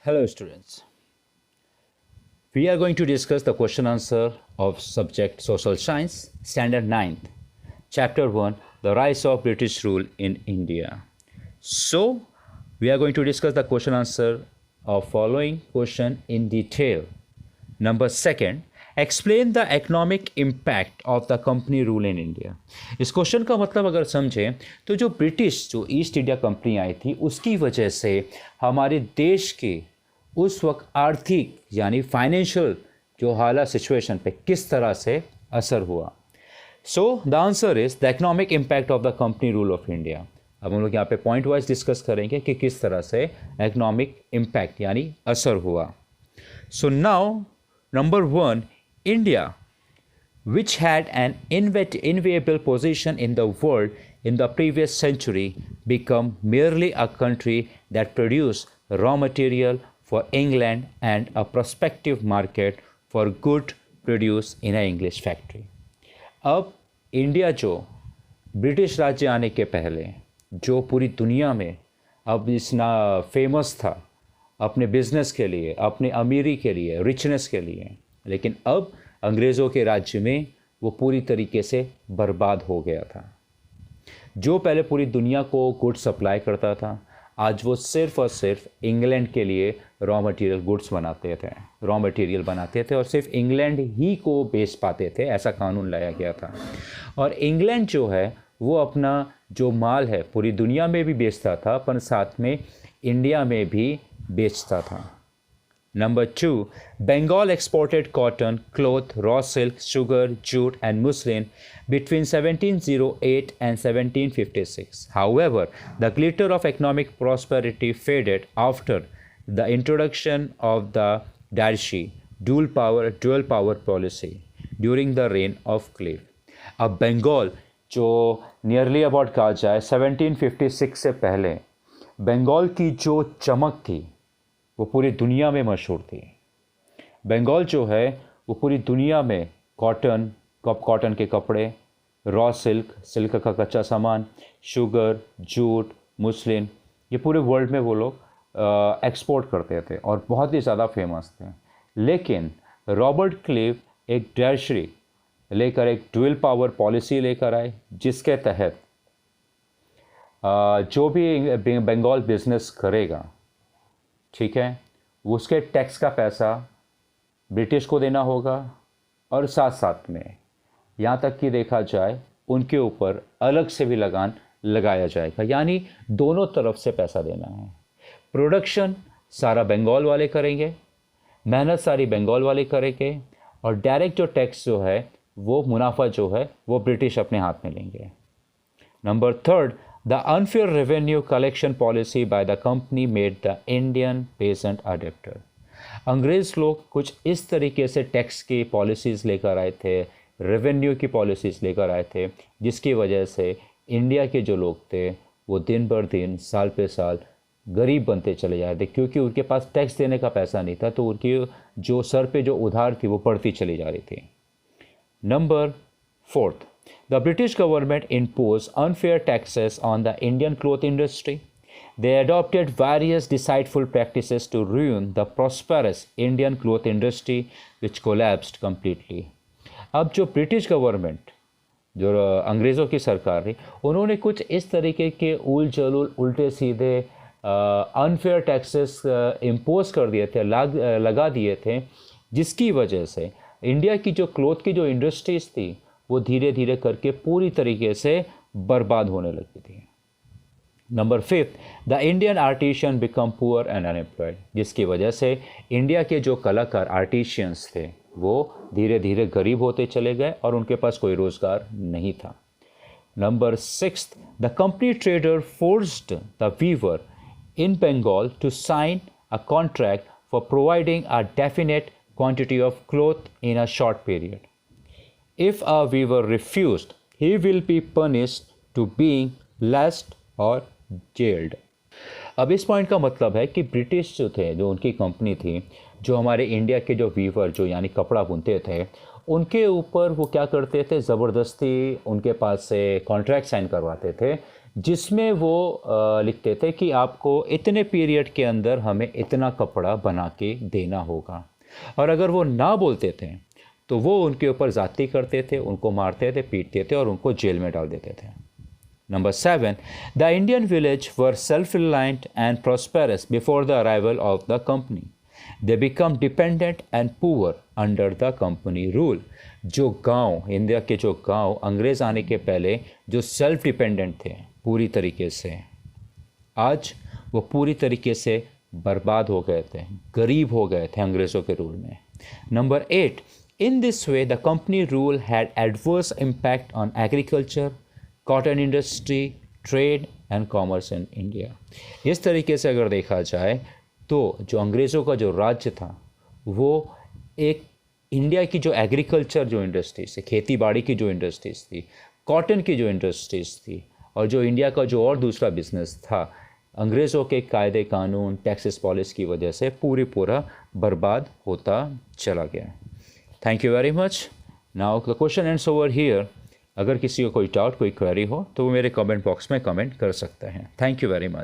Hello students. We are going to discuss the question answer of subject Social Science, Standard 9th, Chapter 1, The Rise of British Rule in India. So, we are going to discuss the question answer of following question in detail. Number second, explain the economic impact of the company rule in India. इस question का मतलब अगर समझें तो जो east India company आई थी उसकी वजह से हमारे देश के उस वक्त आर्थिक यानी फाइनेंशियल जो हालात सिचुएशन पे किस तरह से असर हुआ. So the answer is the economic impact of the company rule of India. अब हम लोग यहाँ पे पॉइंट वाइज डिस्कस करेंगे कि किस तरह से इकोनॉमिक इम्पैक्ट यानी असर हुआ. So now number one, India, which had an enviable position in the world in the previous century, became merely a country that produced raw material for England and a prospective market for good produced in an English factory. अब India जो British राज्य आने के पहले जो पूरी दुनिया में अब इतना फेमस था अपने बिजनेस के लिए, अपने अमीरी के लिए, रिचनेस के लिए, लेकिन अब अंग्रेज़ों के राज्य में वो पूरी तरीके से बर्बाद हो गया था. जो पहले पूरी दुनिया को गुड्स सप्लाई करता था आज वो सिर्फ और सिर्फ इंग्लैंड के लिए रॉ मटेरियल बनाते थे और सिर्फ इंग्लैंड ही को बेच पाते थे, ऐसा कानून लाया गया था. और इंग्लैंड जो है वो अपना जो माल है पूरी दुनिया में भी बेचता था पर साथ में इंडिया में भी बेचता था. Number 2, Bengal exported cotton, cloth, raw silk, sugar, jute and muslin between 1708 and 1756. However, the glitter of economic prosperity faded after the introduction of the Darshi dual power policy during the reign of Clive. अब बंगाल जो nearly about कहा जाए 1756 से पहले बंगाल की जो चमक थी वो पूरी दुनिया में मशहूर थी. बंगाल जो है वो पूरी दुनिया में कॉटन के कपड़े, रॉ सिल्क का कच्चा सामान, शुगर, जूट, मुस्लिन, ये पूरे वर्ल्ड में वो लोग एक्सपोर्ट करते थे और बहुत ही ज़्यादा फेमस थे. लेकिन रॉबर्ट क्लीव एक डैशरी लेकर एक ड्यूल पावर पॉलिसी लेकर आए जिसके तहत जो भी बंगाल बिजनेस करेगा, ठीक है, उसके टैक्स का पैसा ब्रिटिश को देना होगा और साथ साथ में यहाँ तक कि देखा जाए उनके ऊपर अलग से भी लगान लगाया जाएगा, यानी दोनों तरफ से पैसा देना है. प्रोडक्शन सारा बंगाल वाले करेंगे, मेहनत सारी बंगाल वाले करेंगे और डायरेक्ट जो टैक्स जो है वो मुनाफा जो है वो ब्रिटिश अपने हाथ में लेंगे. Number third, The unfair revenue collection policy by the company made the Indian peasant a debtor. अंग्रेज़ लोग कुछ इस तरीके से टैक्स की पॉलिसीज़ लेकर आए थे, रेवेन्यू की पॉलिसीज़ लेकर आए थे जिसकी वजह से इंडिया के जो लोग थे वो दिन बर दिन साल पे साल गरीब बनते चले जा रहे थे क्योंकि उनके पास टैक्स देने का पैसा नहीं था तो उनकी जो सर पे जो उधार थी वो बढ़ती चली जा रही थी. Number fourth, the British government imposed unfair taxes on the Indian cloth industry. They adopted various deceitful practices to ruin the prosperous Indian cloth industry, which collapsed completely. अब जो ब्रिटिश गवर्नमेंट जो अंग्रेज़ों की सरकार थी उन्होंने कुछ इस तरीके के उल्टे सीधे अनफेयर टैक्सेस इम्पोज कर दिए थे, लगा दिए थे जिसकी वजह से इंडिया की जो क्लोथ की जो इंडस्ट्रीज़ थी वो धीरे धीरे करके पूरी तरीके से बर्बाद होने लगी थी. Number fifth, the Indian artisan become poor and unemployed, जिसकी वजह से इंडिया के जो कलाकार आर्टिशियंस थे वो धीरे धीरे गरीब होते चले गए और उनके पास कोई रोज़गार नहीं था. Number sixth, the company trader forced the weaver in Bengal to sign a contract for providing a definite quantity of cloth in a short period. If a weaver refused, he will be punished to being lashed or jailed. अब इस point का मतलब है कि British जो थे, जो उनकी कंपनी थी, जो हमारे इंडिया के जो वीवर जो यानी कपड़ा बुनते थे उनके ऊपर वो क्या करते थे, ज़बरदस्ती उनके पास से कॉन्ट्रैक्ट साइन करवाते थे जिसमें वो लिखते थे कि आपको इतने पीरियड के अंदर हमें इतना कपड़ा बना के देना होगा, और अगर वो ना बोलते थे तो वो उनके ऊपर ज़्यादती करते थे, उनको मारते थे, पीटते थे और उनको जेल में डाल देते थे। Number 7. The Indian village were self-reliant and prosperous before the arrival of the company. They become dependent and poor under the company rule. जो गांव, इंडिया के जो गांव अंग्रेज़ आने के पहले जो सेल्फ डिपेंडेंट थे पूरी तरीके से, आज वो पूरी तरीके से बर्बाद हो गए थे, गरीब हो गए थे अंग्रेज़ों के रूल में। Number 8. In this way, the company rule had adverse impact on agriculture, cotton industry, trade and commerce in India. इस तरीके से अगर देखा जाए तो जो अंग्रेज़ों का जो राज्य था वो एक इंडिया की जो एग्रीकल्चर जो इंडस्ट्रीज थी, खेती बाड़ी की जो इंडस्ट्रीज थी, कॉटन की जो इंडस्ट्रीज थी, और जो इंडिया का जो और दूसरा बिजनेस था, अंग्रेज़ों के कायदे कानून, टैक्सेस पॉलिसी की वजह से पूरा बर्बाद होता चला गया। Thank you very much. Now the question ends over here. अगर किसी को कोई डाउट, कोई क्वेरी हो तो वो मेरे कमेंट बॉक्स में कमेंट कर सकते हैं। Thank you very much.